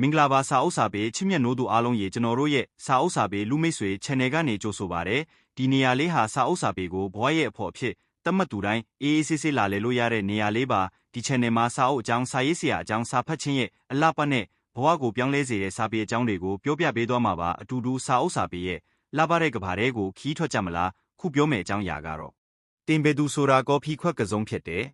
မင်္ဂလာပါစာအုပ်စာပေချစ်မြတ်နိုးသူအားလုံးရေကျွန်တော်တို့ရဲ့စာအုပ်စာပေလူမိတ်ဆွေ channel ကနေကြိုဆိုပါရစေဒီနေရာလေးဟာစာအုပ်စာပေကိုဘဝရဲ့အဖို့အဖြစ်သတ်မှတ်သူတိုင်းအေးအေးဆေးဆေးလာလေလို့ရတဲ့နေရာလေးပါဒီ channel မှာစာအုပ်အကြောင်းစာရေးဆရာအကြောင်းစာဖတ်ခြင်းရဲ့အလှပနဲ့ဘဝကိုပြောင်းလဲစေတဲ့စာပေအကြောင်းတွေကိုပြောပြပေးသွားမှာပါအတူတူစာအုပ်စာပေရဲ့လှပတဲ့ကဘာတဲ့ကိုခီးထွက်ကြမလားခုပြောမယ်အကြောင်းအရာကတော့တင်ပေသူဆိုတာကော်ဖီခွက်ကစုံဖြစ်တယ်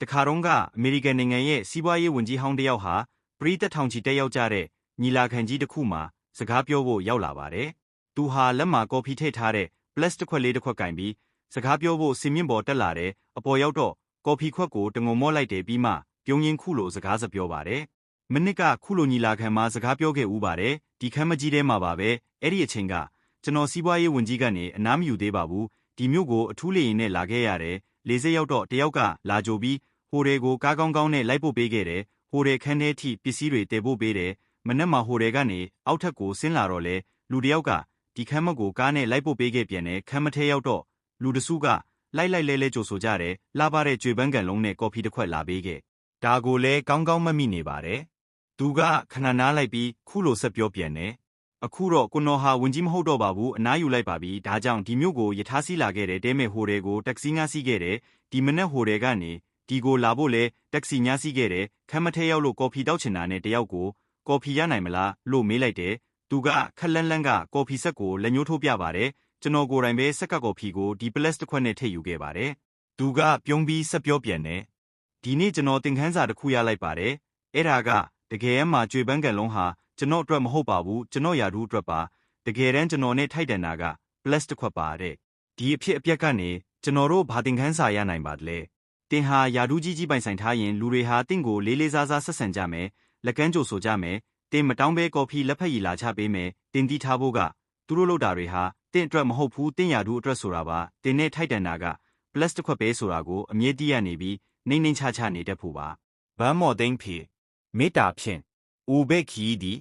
တခါတော့ကအမေရိကန်နိုင်ငံရဲ့စီးပွားရေးဝန်ကြီးဟောင်းတယောက်ဟာပရိသတ်ထောင်ချီတက်ရောက်ကြတဲ့ညီလာခံကြီးတစ်ခုမှာစကားပြောဖို့ရောက်လာပါတယ်။သူဟာလက်မှာကော်ဖီထည့်ထားတဲ့ပလတ်တစ်ခွက်လေးတစ်ခွက်ကင်ပြီးစကားပြောဖို့စင်မြင့်ပေါ်တက်လာတယ်။အပေါ်ရောက်တော့ကော်ဖီခွက်ကိုတငုံမော့လိုက်တယ်ပြီးမှပြုံးရင်းခုလိုစကားစပြောပါတယ်။မနစ်ကခုလိုညီလာခံမှာစကားပြောခဲ့ဦးပါတယ်။ဒီခမ်းမကြီးထဲမှာပါပဲ။အဲ့ဒီအချိန်ကကျွန်တော်စီးပွားရေးဝန်ကြီးကနေအနားမယူသေးပါဘူး။ဒီမြို့ကိုအထူးလေရင်နဲ့လာခဲ့ရတယ်။လေဆိပ်ရောက်တော့တယောက်ကလာကြိုပြီးဟိုတွေကိုကားကောင်းကောင်းနဲ့လိုက်ပို့ပေးခဲ့တယ်။ဟိုတွေခန်းထဲထိပစ္စည်းတွေတည်ပို့ပေးတယ်။မနက်မှာဟိုတွေကနေအောက်ထပ်ကိုဆင်းလာတော့လေလူတယောက်ကဒီခမ်းမကိုကားနဲ့လိုက်ပို့ပေးခဲ့ပြန်တယ်ခမ်းမထဲရောက်တော့လူတစုကလိုက်လဲကြိုဆိုကြတယ်လှပတဲ့ကြွေပန်းကန်လုံးနဲ့ကော်ဖီတစ်ခွက်လာပေးခဲ့ဒါကိုလည်းကောင်းကောင်းမမိနေပါတယ်သူကခဏနားလိုက်ပြီးခုလိုဆက်ပြောပြန်တယ်အခုတော့ကိုနော်ဟာဝင်ကြီးမဟုတ်တော့ပါဘူးအနားယူလိုက်ပါပြီဒါကြောင့်ဒီမြို့ကိုယထာစီးလာခဲ့တဲ့တဲမဲ့ဟိုတွေကိုတက္ကစီငှားစီးခဲ့တယ်ဒီမနက်ဟိုတွေကနေဒီကိုလာဖို့လဲတက္ကစီငှားစီးခဲ့တယ်ခမ်းမထဲရောက်လို့ကော်ဖီတောက်ချင်တာနဲ့တယောက်ကိုကော်ဖီရနိုင်မလားလို့မေးလိုက်တယ်သူကခက်လန်းလန်းကကော်ဖီဆက်ကိုလက်ညှိုးထိုးပြပါတယ်ကျွန်တော်ကိုယ်တိုင်ပဲဆက်ကကော်ဖီကိုဒီပလက်တစ်ခွက်နဲ့ထည့်ယူခဲ့ပါတယ်သူကပြုံးပြီးဆက်ပြောပြန်တယ်ဒီနေ့ကျွန်တော်သင်ခန်းစာတစ်ခုရလိုက်ပါတယ်အဲ့ဒါကတကယ်မှကြွေပန်းကန်လုံးဟာကျွန်တော်အတွက်မဟုတ်ပါဘူးကျွန်တော်ယာဒူးအတွက်ပါတကယ်တမ်းကျွန်တော်နဲ့ထိုက်တန်တာကပလက်တစ်ခွက်ပါတဲ့ဒီအဖြစ်အပျက်ကနေကျွန်တော်တို့ဘာသင်ခန်းစာရနိုင်ပါလဲတင်ဟာယာဒူးကြီးပိုင်ဆိုင်ထားရင်လူတွေဟာတင့်ကိုလေးလေးစားစားဆက်ဆံကြမယ်လက်ကမ်းကြိုဆိုကြမယ်တင်မတောင်းပဲကော်ဖီလက်ဖက်ရည်လာချပေးမယ်တင်တီးထားဖို့ကသူတို့လုပ်တာတွေဟာတင်အတွက်မဟုတ်ဘူးတင်ယာဒူးအတွက်ဆိုတာပါတင်နဲ့ထိုက်တန်တာကပလတ်တစ်ခွက်ပဲဆိုတာကိုအမြဲတည်းရနေပြီးနှိမ့်ချနေတတ်ဖို့ပါဗမ်းမော်သိန်းဖေမေတ္တာဖြင့်ဦးဘက်ခီဒီ